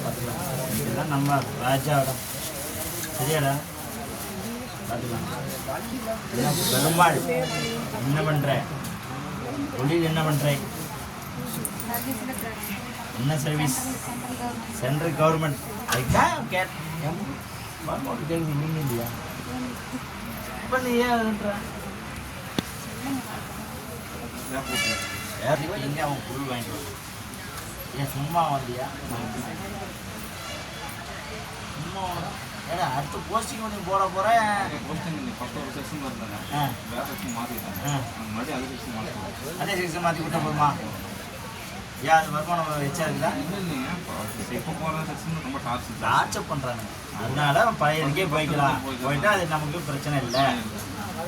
பார்த்துக்கலாம். இதெல்லாம் நம்ம ராஜாவோட சரியாடா பார்த்துக்கலாம். பெருமாள் என்ன பண்ணுற தொழில், என்ன பண்ணுற, என்ன சர்வீஸ், சென்ட்ரல் கவர்மெண்ட். அதுதான் கேட்டேன் நீங்கள் இல்லையா இப்போ நீ ஏன்ன்ற எங்கே அவன் பொருள் வாங்கிட்டு ஏன் சும்மா வந்தியா? சும்மா ஏன்னா அடுத்த போஸ்டிங் நீ போட போகிறேன். அதே செக்ஷன் மாற்றி விட்டா போதுமா? ஏன் அது வருமானம் வச்சா இருக்குதா? ரொம்ப டார்ச்சர் பண்ணுறாங்க. அதனால பழையதுக்கே போய்க்கலாம். போயிட்டா அது நமக்கு பிரச்சனை இல்லை.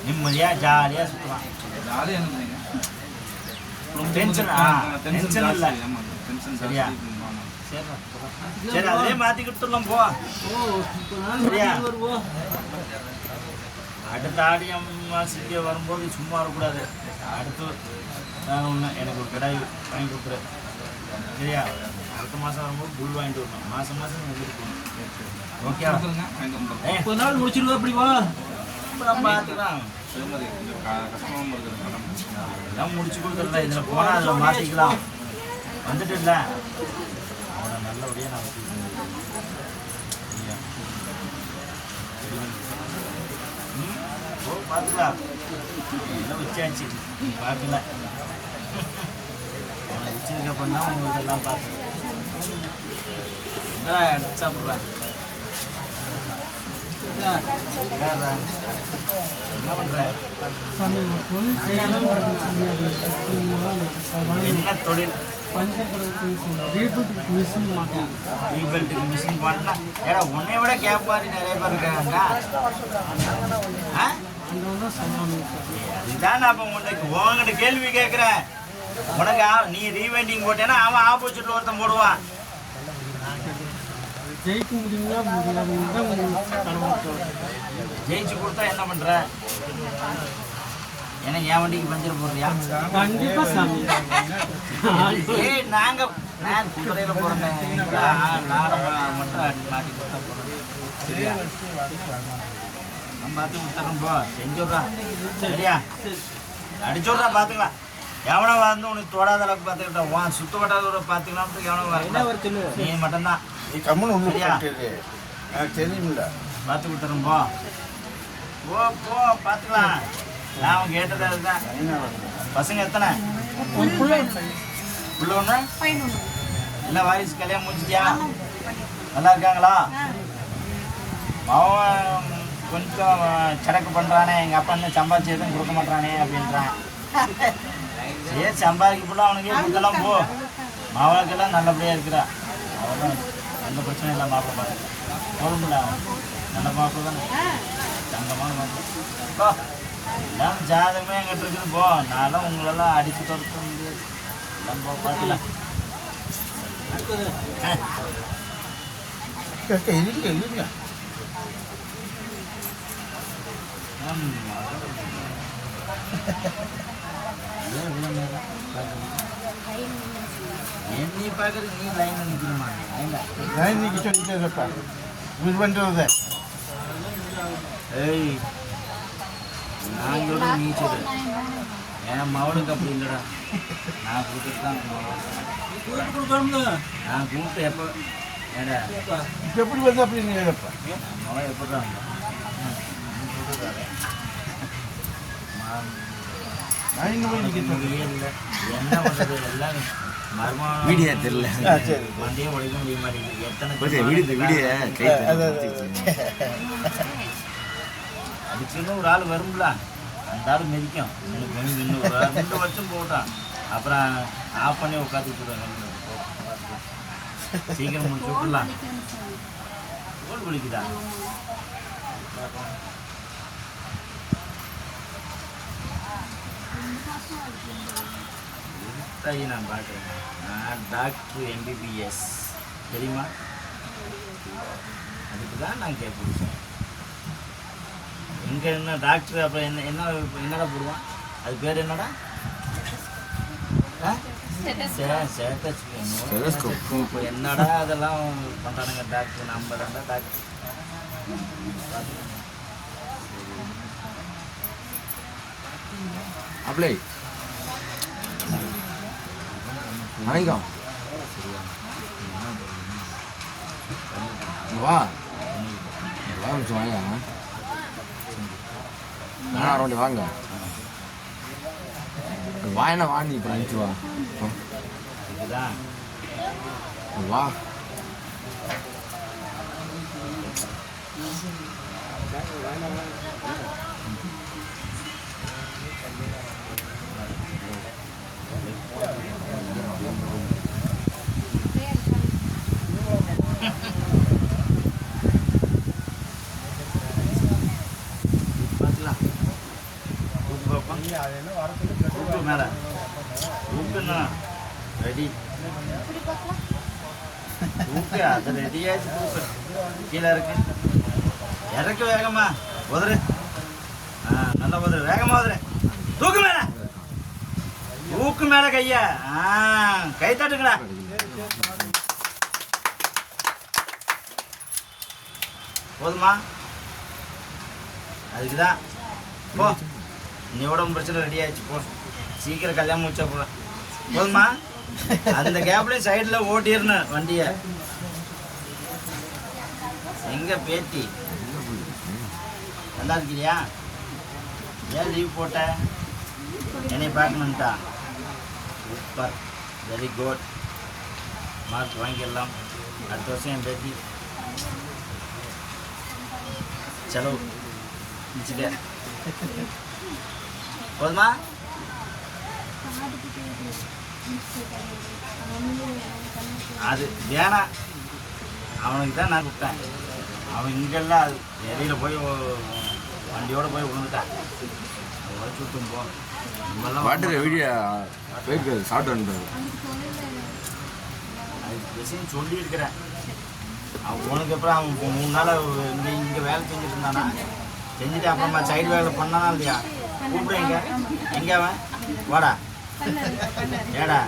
நிம்மதியாக ஜாலியாக சுற்றலாம். டென்ஷன் டென்ஷன் இல்லை. சரியா? சரி அதிலே மாற்றி கொடுத்துடலாம். போ சரியா? அடுத்த ஆடி மாதத்துக்கு வரும்போது சும்மா வரக்கூடாது. அடுத்து நான் ஒன்று எனக்கு ஒரு கடை வாங்கி கொடுக்குறேன். சரியா? அடுத்த மாதம் வரும்போது புல் வாங்கிட்டு வரணும். மாதம் மாதம் வந்துட்டு போகணும். ஓகே, 10 நாள் முடிச்சிருவா. அப்படி வா, பார்த்துக்கலாம். எல்லாம் முடிச்சு கொடுத்துடல. இதில் போனால் அதில் மாற்றிக்கலாம். வந்துட்டு இல்லை அவனை நல்லபடியாக நான் ஓ பார்த்துக்கலாம். எல்லாம் வச்சாச்சு பார்க்கல. அவனை வச்சிருக்க பண்ணா உங்களுக்கு எல்லாம் பார்த்து சாப்பிட்றேன். என்ன பண்ற? என்ன தொழில்? ரீபில்ட்டுக்கு மிஷின் பண்ணா ஏடா உன்னை விட கேப் மாதிரி நிறைய பேர் இருக்காங்க. அதுதான் நான் இப்போ உங்ககிட்ட கேள்வி கேட்குறேன். உனக்கு நீ ரீவைண்டிங் போட்டேன்னா அவன் ஆப்போசிட்ல ஒருத்தன் போடுவான். ஜெயிக்க முடியுங்களா? ஜெயிச்சு கொடுத்தா என்ன பண்ற? ஏன்னா என் வண்டிக்கு பஞ்சர் போடுறியா? கண்டிப்பா சாமி. நான் குதிரையில போறேன். மட்டும் மாட்டி கொடுத்தா போறேன். சரியா? நம்ம பார்த்து கொடுத்துறோம். போ செஞ்சுடுறான். சரியா? அடிச்சுடுறா பார்த்துக்கலாம். எவனோ வந்து உனக்கு தொடாத அளவுக்கு பார்த்துக்கிட்டோம். உன் சுத்த வட்டாத பார்த்துக்கலாம். எவனோ வர நீ மட்டும்தான். நீ கம்முன்னு ஒன்று தெரியுமில்ல. பார்த்து கொடுத்துறோம். போ போ போ பார்த்துக்கலாம். நான் கேட்டது அதுதான். பசங்க எத்தனை? உள்ள ஒன்று இல்லை. வாரிசு கல்யாணம் முடிச்சிட்டியா? நல்லா இருக்காங்களா? அவன் கொஞ்சம் சடக்கு பண்ணுறானே. எங்கள் அப்பா இன்னும் சம்பாதிச்சு எதுவும் கொடுக்க மாட்டானே அப்படின்றான். சரி சம்பாதிக்கப்பட அவனுக்கே கொடுக்கலாம். போ மாவளுக்கெல்லாம் நல்லபடியாக இருக்கிறா. அவன் எந்த பிரச்சனையும் இல்லை. மாப்பிள்ளை பார்த்து போதும்ல. நல்ல மாப்பிள்ளை தானே, தங்கமான மாப்பிள்ளை. போ எல்லாம் ஜாதகமே எங்கிட்ட இருக்குது. போ நானும் உங்களெல்லாம் அடித்து தொடுக்க முடியாது. எல்லாம் போ பார்க்கலாம். நீ பார்க்குறது நீ லைனில் நிற்கணுமா? லைன் நிற்க சொல்லிட்டேப்பா. இது பண்ணுறது ஏய் நாங்களோட நீச்சல் என் மவனுக்கு அப்படி இல்லைடா. நான் கூப்பிட்டு தான் நான் கூப்பிட்டு எப்போ ஏடா எப்படி வந்து அப்படின்னு கேட்பா. மவன் எப்படி தான் இல்லை என்ன பண்ணுறது? எல்லாம் மர்மம் வீடியோ தெரியல. வண்டியை உடைக்க முடிய மாட்டேங்குது. எத்தனை அடிச்சுன்னு ஒரு ஆள் வரும்ல, அந்த ஆள் மிதிக்கும். இன்னும் ஒரு 2 வருஷம் போட்டான். அப்புறம் ஆஃப் பண்ணி உட்காந்துட்டு சீக்கிரம் முடிச்சு விட்டுலாம். கோல் குளிக்குதா? நான் பார்க்குறேன். நான் டாக்டர் MBBS தெரியுமா? அதுக்கு தான் நான் கேட்பேன். இங்கே என்ன டாக்டர் அப்புறம் என்னடா போடுவான்? அது பேர் என்னடா? இப்போ என்னடா அதெல்லாம் பண்ணுறானுங்க டாக்டர், நம்ம தாண்டா டாக்டர். அப்ளை வாங்கிக்கோ. வா வாங்க அரௌண்ட் வாங்க வாயனா வாங்கி இப்போ அனுப்பிச்சு வா இதுதான் வா. பார்த்துக்கலாம். கூப்பிட்டு மேலே கூப்பிட்டுண்ணா ரெடி கூப்பிட்டு அது ரெடியாச்சு. கூப்பிட்டு கீழே இருக்கு இறக்கு வேகமா உதறு. நல்லா உதறு வேகமா உதறு. தூக்கு மேல தூக்கு மேல கைய கை தட்டுங்களா. போதுமா? அதுக்குதான் போ. நீ உடம்பு பிரச்சனை ரெடி ஆயிடுச்சு போ. சீக்கிரம் கல்யாணம் முடிச்சா போல. போதுமா? அந்த கேப்லயும் சைடுல ஓட்டிடணும் வண்டிய. எங்க பேத்தி நல்லா இருக்கிறியா? ஏன் லீவ் போட்ட? என்னை பார்க்கணுன்ட்டா? Super, very good. மார்க் வாங்கிடலாம். அடுத்த வருஷம் என் பேத்தி செலவு முடிச்சுட்டேன். போதுமா? அது வேணாம். அவனுக்கு தான் நான் கூப்பிட்டேன். அவன் இங்கெல்லாம் அது வெளியில் போய் வண்டியோடு போய் விழுந்துட்டான். அதோட சுட்டும் போ. வாட்டர் வீடியோ போயிருக்கு சாப்பிட்டு வந்துட்டாரு. அது விஷயம் சொல்லியிருக்கிறேன். அவனுக்கு அப்புறம் அவன் 3 நாள் இங்கே வேலை செஞ்சுட்டு இருந்தானா, செஞ்சுட்டு அப்புறமா சைடு வேலை பண்ணானா இல்லையா? கூப்பிடுங்க. எங்கே அவன்? வாடா. ஏடா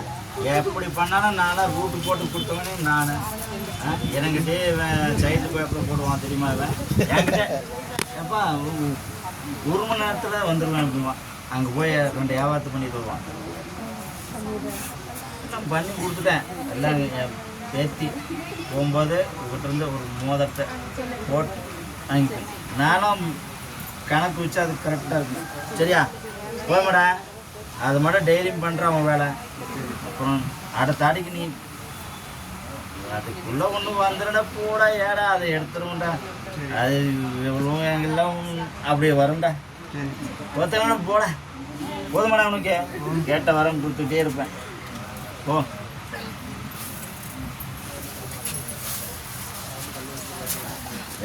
எப்படி பண்ணாலும் நான்லாம் ரூட்டு போட்டு கொடுத்தவனே நான். எனக்கிட்டே சைடு பேப்பர் போடுவான் தெரியுமா? இவன் என்கிட்ட எப்பா 1 மணி நேரத்தில் வந்துடுவேன் அப்படிவான். அங்கே போய் 2 வியாபாரத்தை பண்ணிட்டு வருவான். நான் பண்ணி கொடுத்துட்டேன் எல்லாம். என் பேத்தி போகும்போது இருந்து ஒரு மோதிரத்தை போட்டு வாங்கிப்பேன். நானும் கணக்கு வச்சு அது கரெக்டாக இருக்கும். சரியா? போய்மாடா. அது மட்டும் டெய்லியும் பண்ணுறான் அவன் வேலை. அப்புறம் அடுத்த அடிக்கு நீ அதுக்குள்ளே ஒன்று வந்துடா போடா. ஏடா அதை எடுத்துருவோம்டா. அது எவ்வளோ எங்கெல்லாம் அப்படியே வரும்டா. ஒருத்தவன போட போதுமாடா. அவனுக்கு கேட்ட வரம் கொடுத்துட்டே இருப்பேன். போ.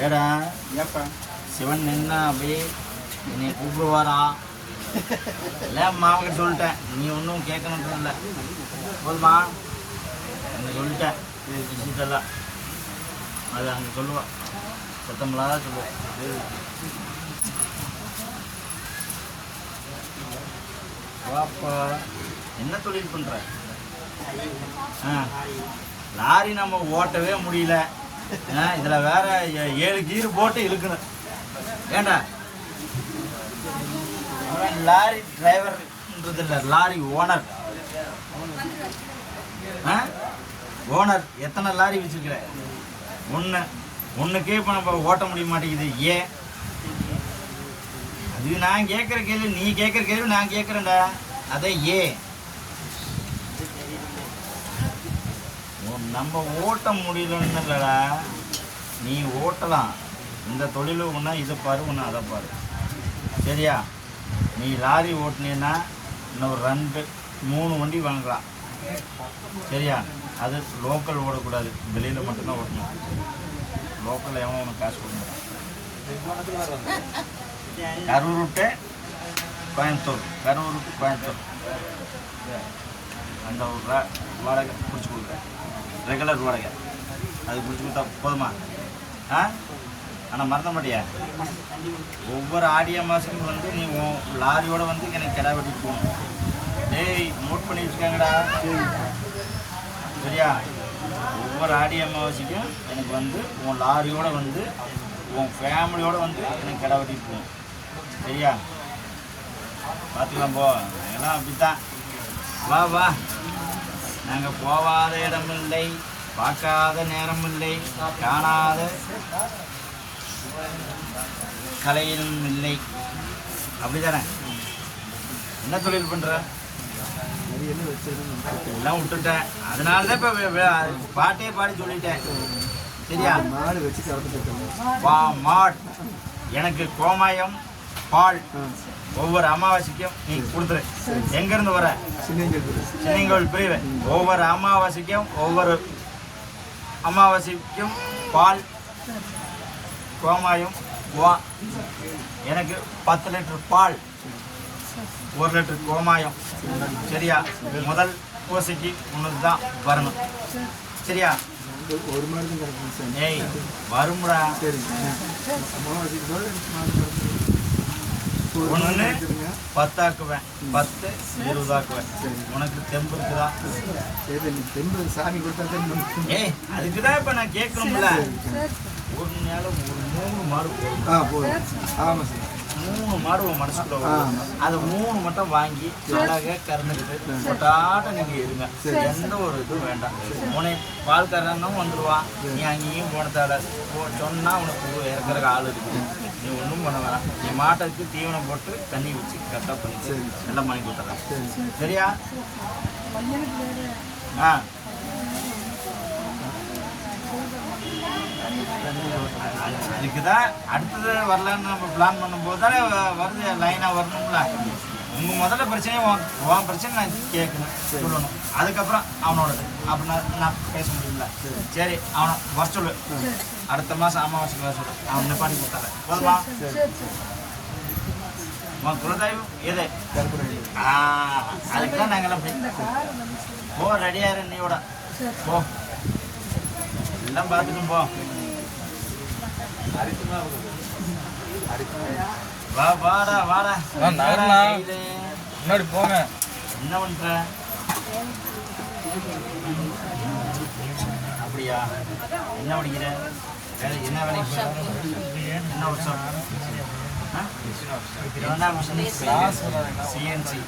ஏடா ஏப்பா சிவன் நின்னா அப்படியே என்னை கூப்பிடுவாரா? இல்லை மாவட்ட சொல்லிட்டேன். நீ ஒன்றும் கேட்கணுன்றது இல்லை. போதுமா? என்ன சொல்லிட்டேன் விஷயத்தெல்லாம். அது அங்கே சொல்லுவாள். சத்தமில்லாத சொல்லுவேன். வாப்பா என்ன தொழில் பண்ணுற? லாரி நம்ம ஓட்டவே முடியல. இதில் வேற 7 கீர் போட்டு இழுக்கணும். ஏண்டா லாரி டிரைவர்ன்றது இல்லை, லாரி ஓனர். ஓனர் எத்தனை லாரி வச்சுருக்கிற? ஒன்றுக்கே இப்போ நம்ம ஓட்ட முடிய மாட்டேங்குது. ஏன்? அது நான் கேட்குற கேள்வி, நீ கேட்குற கேள்வி நான் கேட்குறேன்டா. அதை ஏன் நம்ம ஓட்ட முடியலன்னு இல்லைடா. நீ ஓட்டலாம். இந்த தொழில் ஒன்றா இதை பாரு, ஒன்று அதை பாரு. சரியா? நீ லாரி ஓட்டினீன்னா இன்னும் 2-3 வண்டி வாங்கலாம். சரியா? அது லோக்கல் ஓடக்கூடாது, வெளியில் மட்டும்தான் ஓட்டணும். லோக்கல் எவன் உனக்கு காசு கொடுக்கணும். கரூர் விட்டு கோயம்புத்தூர், கரூர் விட்டு கோயம்புத்தூர் அந்த ஒரு வாடகை பிடிச்சி கொடுக்குறேன். ரெகுலர் வாடகை அது பிடிச்சி கொடுத்தா போதுமா? ஆனால் மறந்த மாட்டியா? ஒவ்வொரு ஆடியோ மாதத்துக்கு வந்து நீ லாரியோடு வந்து எனக்கு கிடா வெட்டிட்டு போகணும். டேய் நோட் பண்ணி வச்சுக்காங்கடா. சரியா? ஒவ்வொரு ஆடி அமாவாசைக்கும் எனக்கு வந்து உன் லாரியோட வந்து உன் ஃபேமிலியோட வந்து எனக்கு கடை வெட்டிட்டு போகும். சரியா? பார்த்துக்கலாம் போ. எல்லாம் அப்படித்தான். வா வா. நாங்கள் போகாத இடமில்லை, பார்க்காத நேரமில்லை, காணாத கலையிலும் இல்லை. அப்படிதானே? என்ன தொழில் பண்ணுற? எல்லாம் விட்டுட்டேன். அதனால தான் இப்போ பாட்டே பாடி சொல்லிட்டேன். சரியா? மாட் எனக்கு கோமாயம் பால் ஒவ்வொரு அமாவாசைக்கும் நீ கொடுத்துரு. எங்கேருந்து வர? சின்னங்கோவில் பிரிவு. ஒவ்வொரு அமாவாசைக்கும் பால் கோமாயம் வா. எனக்கு 10 லிட்டர் பால், 1 லிட்டர் கோமாயம். சரியா? முதல் பூசைக்கு முன்னது தான் வரணும். சரியா? ஏய் வரும்டா. ஒன்று 10 ஆக்குவேன், 10 20 ஆக்குவேன். உனக்கு தெம்பு இருக்குதா? சாமி கொடுத்தா ஏய் அதுக்குதான் இப்ப நான் கேட்கணும்ல. ஒரு நேரம் ஒரு 3 மாடு போதும். ஆமாம் சார். 3 மாடு உன் மனசுக்குள்ள வரும். அது 3 மட்டும் வாங்கி அழகாக கறந்துக்கிட்டு கொட்டாட்டம் நீங்க இருங்க. எந்த ஒரு இதுவும் வேண்டாம். உன்னை பால்காரனும் வந்துடுவான். நீ அங்கேயும் போனதால சொன்னா உனக்கு இறக்குறக்கு ஆள் இருக்குது. நீ ஒன்றும் பண்ண வேணாம். நீ மாட்டுக்கு தீவனம் போட்டு தண்ணி வச்சு கரெக்டாக பண்ணிட்டு எல்லாம் பண்ணி கொடுத்துட்றேன். சரியா? ஆ அதுக்கு தான் அடுத்தது வரலான்னு நம்ம பிளான் பண்ணும்போது தானே வருது. லைனாக வரணும்ல. உங்கள் முதல்ல பிரச்சனையை உன் பிரச்சனை நான் கேட்கணும், சொல்லணும். அதுக்கப்புறம் அவனோடது அப்படின்னா நான் பேச முடியும்ல. சரி அவனை வர சொல்லு. அடுத்த மாதம் அமாவாசைக்கு வர சொல்லு. அவன் நிப்பாட்டி கொடுத்தாரேன். போதுமா? உன் குலதெய்வம் எது? அதுக்கு தான் நாங்கள்லாம் போ. ரெடியாக நீயோட போ. எல்லாம் பார்த்துக்கும் போ. வா வாடா வாடா. முன்னாடி போங்க. என்ன பண்ற? அப்படியா? என்ன படிக்கிற? என்ன வேலைக்கு போற? என்ன வருஷம்? சிஎன்சி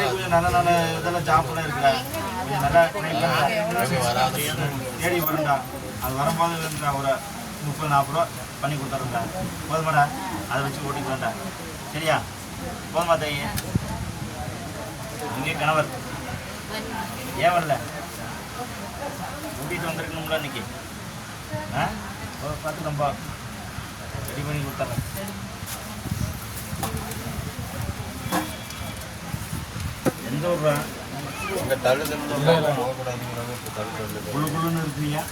கொஞ்சம் நல்ல நல்ல இதெல்லாம் ஜாப்லாம் இருக்குடா. கொஞ்சம் நல்லா தேடி வரும்டா. அது வரும்போது ஒரு 30-40 ரூபா பண்ணி கொடுத்துருந்தா போதுமாடா. அதை வச்சு ஓட்டிக்கலாம்டா. சரியா? போதுமா தையே? இங்கே கணவர் ஏன் வரல? கூட்டிகிட்டு வந்துருக்கணும்ல இன்னைக்கு. பார்த்துக்கம்பா. ரெடி பண்ணி கொடுத்துட்றேன். எந்த ஊர்ரா? குழு குழுன்னு இருக்கிறியா?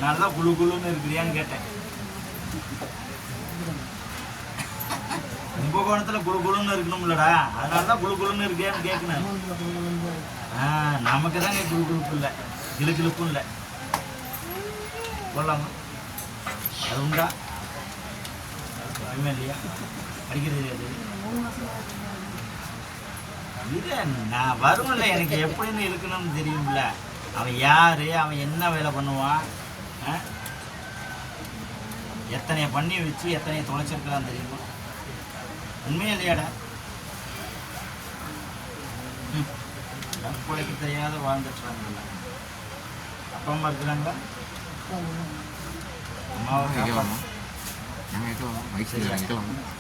நல்லா குழு குழுன்னு இருக்கிறியான்னு கேட்டேன். கும்பகோணத்தில் குழு குழுன்னு இருக்கணும்லடா. அதனால தான் குழு குழுன்னு இருக்கியான்னு கேட்கணும். நமக்கு தாங்க குழு குழுப்பு இல்லை, கிளுக்கிழுப்பும் இல்லை. போடலாமா? அது உண்டா? ஒன்றுமே இல்லையா? அடிக்கிறது அது இது நான் வரும்ல. எனக்கு எப்படின்னு இருக்கணும்னு தெரியும்ல. அவன் யாரு, அவன் என்ன வேலை பண்ணுவான், எத்தனைய பண்ணி வச்சு எத்தனைய தொலைச்சிருக்கலாம் தெரியுமா? உண்மையே இல்லையாடா? பிள்ளைக்கு தெரியாத வாழ்ந்துட்டுறாங்கல்ல. அப்பா அம்மா இருக்கிறாங்களா? அம்மாவை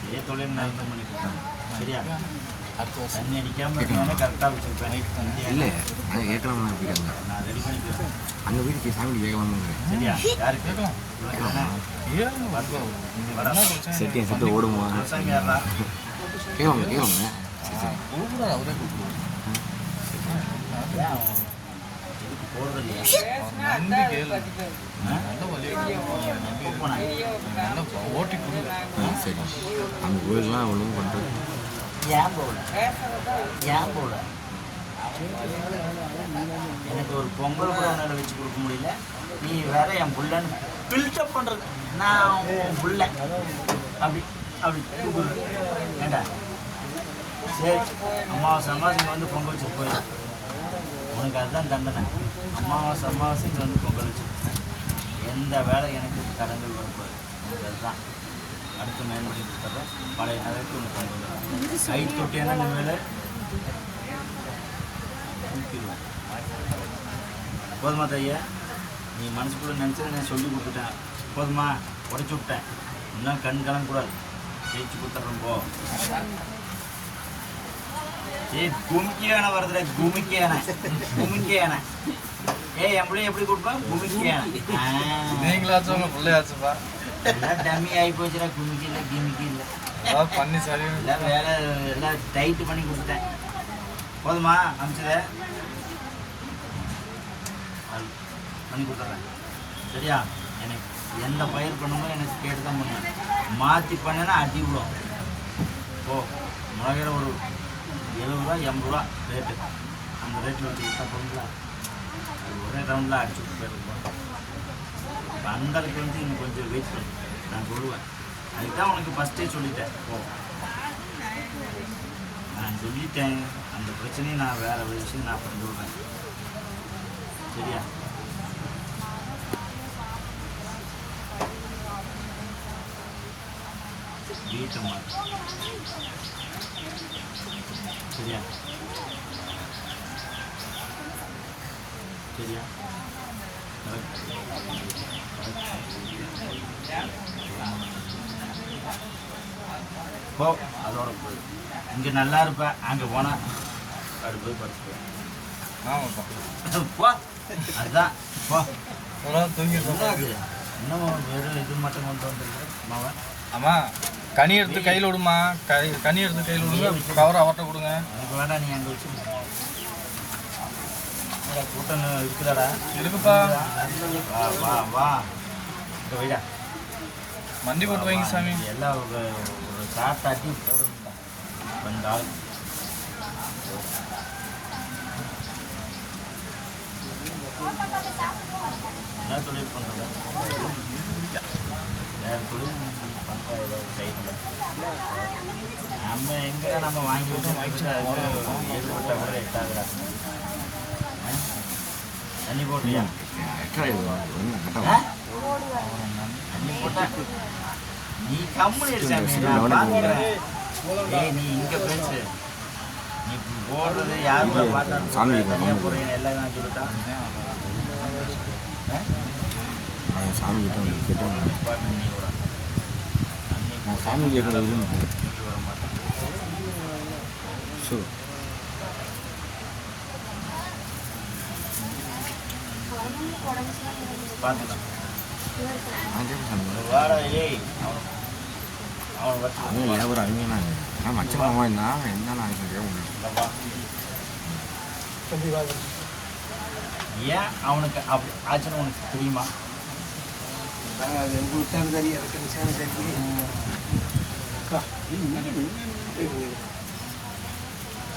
இதே தொழில் நடத்த பண்ணி கொடுத்தாங்க. சரியா? தண்ணி அடிக்காமல் இருக்கணும்னா கரெக்டாக வச்சுருப்பேன். இல்லை நான் கேட்கலாம். நான் ரெடி பண்ணிக்கிறேன். அங்கே வீட்டுக்கு சாமி கேட்கலாம். சரியா? யாருக்கு செட்டியை செட்டு ஓடுமா? கேட்கலாங்க கேட்கலாங்க. போடுறது இல்லையா? சரி அந்த கோயிலுக்குலாம் ஒன்றும் பண்ணுறது. ஏன் போல எனக்கு ஒரு பொங்கல் கூட உன்னால வச்சு கொடுக்க முடியல. நீ வேற என் புள்ளன்னு பில்டப் பண்ணுறது. நான் உன் புள்ள அப்படி அப்படி கூப்பிடு. ஏண்டா சரி அமாவாசை இங்கே வந்து பொங்கல் வச்சுட்டு போயிடும். உனக்கு அதுதான் தண்டனை. அமாவாசை இங்கே வந்து பொங்கல் வச்சுட்டு எந்த வேலை எனக்கு தடங்கள் வரக்கூடாது. உனக்கு அதுதான் அடுத்து மேம்படி கொடுத்தா பழைய நேரத்துக்கு உனக்கு பொங்கல் கை தொட்டியான இந்த வேலை தூக்கிடுவேன். போதுமா தையா? நீ மனசுக்குள்ள நினச்சதை நான் சொல்லி கொடுத்துட்டேன். போதுமா? உடச்சி விட்டேன். இன்னும் கண் கலங்கக்கூடாது. ஜெயிச்சு கொடுத்துட்றோம் போ. குமிக்கி யானை வருதுல, குமிக்கி யானை. என் பிள்ளைய எப்படி கொடுப்பா? குமிக்கி யானை. நீங்களாச்சும் உங்க பிள்ளையாச்சுப்பா. எல்லாம் டம்மி ஆகி போச்சுடா. குமிக்கி இல்லை, கிமிக்கி இல்லை. பண்ணி சரி எல்லாம் வேலை எல்லாம் டைட்டு பண்ணி கொடுத்துட்டேன். போதுமா? அமிச்சத பண்ணி கொடுத்துட்றேன். சரியா? எனக்கு எந்த பயிர் பண்ணணுமோ எனக்கு கேட்டு தான் பண்ணுவேன். மாற்றி பண்ணேன்னா அடி விடும். ஓ மிளகாயில் ஒரு 70 ரூபா 80 ரூபா ரேட்டு. அந்த ரேட்டில் வச்சு கொடுத்தா போங்களா? அது ஒரே ரவுண்டில் அடிச்சு விட்டு போயிருக்கோம். அந்த அளவுக்கு வந்து இன்னும் கொஞ்சம் வெயிட் பண்ணு, நான் சொல்லுவேன். அதுக்கு தான் உனக்கு ஃபஸ்ட்டே சொல்லிட்டேன். ஓ நான் சொல்லிட்டேன். அந்த பிரச்சனையை நான் வேறு விஷயம் நான் பண்ணி விடுறேன். சரியா? வீட்டை மாற்று. சரியா? சரியா? போ அதோட போய் இங்கே நல்லா இருப்ப. அங்கே போனால் அது போய் படுத்துப்பேன். போ அதுதான் போ. தூங்கி இன்னும் வெறும் இது மட்டும் கொண்டு வந்துருக்கு மாவன். ஆமா கனி எடுத்து கையில் விடுமா. கனி எடுத்து கையில் விடுங்க. கவரை அவர்கிட்ட கொடுங்க. எனக்கு வேண்டாம். நீ அங்கே வச்சு கூட்டம் இருக்குதாடா? இருக்குப்பா. வா வா வா இங்கே வைடா. மண்டி போட்டு வைங்க சாமி. எல்லாம் ஒரு சாட்டாட்டி போடுங்கடா. கொஞ்ச ஆள் என்ன தொழில் பண்ணுறது? வேறு தொழில் பண்ணுறா ஏதாவது செய்யல. நம்ம எங்கே நம்ம வாங்கி வச்சு ஏற்பட்ட கூட எட்டாகுறா. தண்ணி போட்டியா? தண்ணி போட்டா நீ கம்முனு எடுத்தாமே. நான் பார்க்குறேன். ஏய் நீ இங்கே பேசு. நீ போடுறது யாருமே பார்த்தாலும் தனியாக போடுறீங்க எல்லாம் நான் சொல்லிட்டான். சாமி கேட்டேன். நீ விட நான் சாமி கேட்கறது வர மாட்டேன். ஸோ பார்த்துக்கலாம். நான் கேட்க சாமி வாடா ஏய் அவன் வச்சு அவன் வியாபாரம் அவங்க நான் மச்சமாக இருந்தால் என்ன நான் கேட்க முடியும். ஏன் அவனுக்கு அப்படி ஆச்சுன்னு உனக்கு தெரியுமா?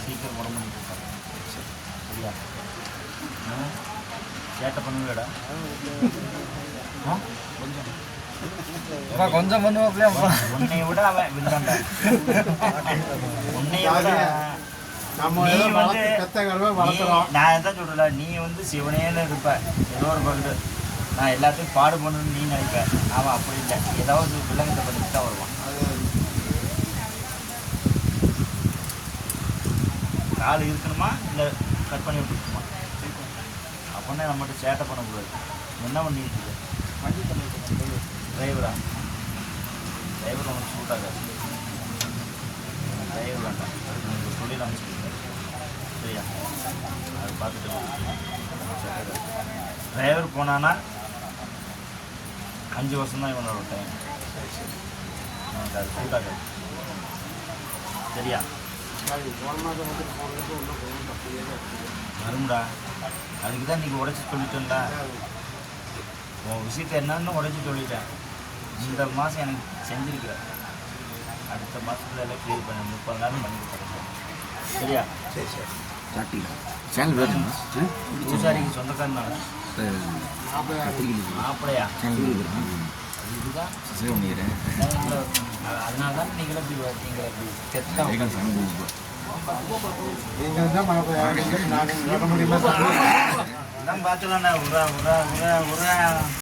சீக்கிரம் உடம்பு பண்ணிட்டு சரியா? சேட்டை பண்ணுவேடா. கொஞ்சம் பண்ணுவாப்லையா? உன்னை விட அவன் வில்லாண்டா. உன்னைய விட நீ வந்து நான் எதான் சொல்றல. நீ வந்து சிவனேன்னு இருப்ப. ஏதோ ஒரு பகுது நான் எல்லாத்தையும் பாடு பண்ணணும்னு நீ நினைப்ப. அவன் அப்படி இல்லை. ஏதாவது வில்லங்கத்தை பண்ணிட்டு தான் வருவான். கால் இருக்கணுமா இல்லை கட் பண்ணி விட்டுருக்குமா? அப்படின்னா நம்மகிட்ட சேட்டை பண்ணக்கூடாது. என்ன பண்ணிட்டு டிரைவரா? டிரைவர் அவனுக்கு சூட் ஆகாது. டிரைவர் வேண்டாம். அதுக்கு தொழில் அமைச்சிருக்கேன். சரியா? அது பார்த்துட்டு டிரைவர் போனான்னா 5 வருஷம் தான் இவனோட டைம். எனக்கு அது சூட் ஆகாது. சரியா? வரும்டா. அதுக்கு தான் நீங்கள் உடைச்சி சொல்லிட்டேன்டா. உன் விஷயத்தை என்னன்னு உடைச்சி சொல்லிட்டேன். இந்த மாதம் எனக்கு செஞ்சுருக்கிறேன். அடுத்த மாதத்துல எல்லாம் கிளியர் பண்ண 30 நாள் பண்ணி கொடுத்துறேன். சரியா? சரி சரி. சேனல் பேர் பூசாரிக்கு சொந்தக்காரனால மாப்பிளையா? சேனல் இதுதான் சரி பண்ணிக்கிறேன் அதனால தான் நீங்களே இப்படி செத்தா சாமி கும்பிட்டு எல்லாம் பார்த்துலாம் உரா உரா உரா உரா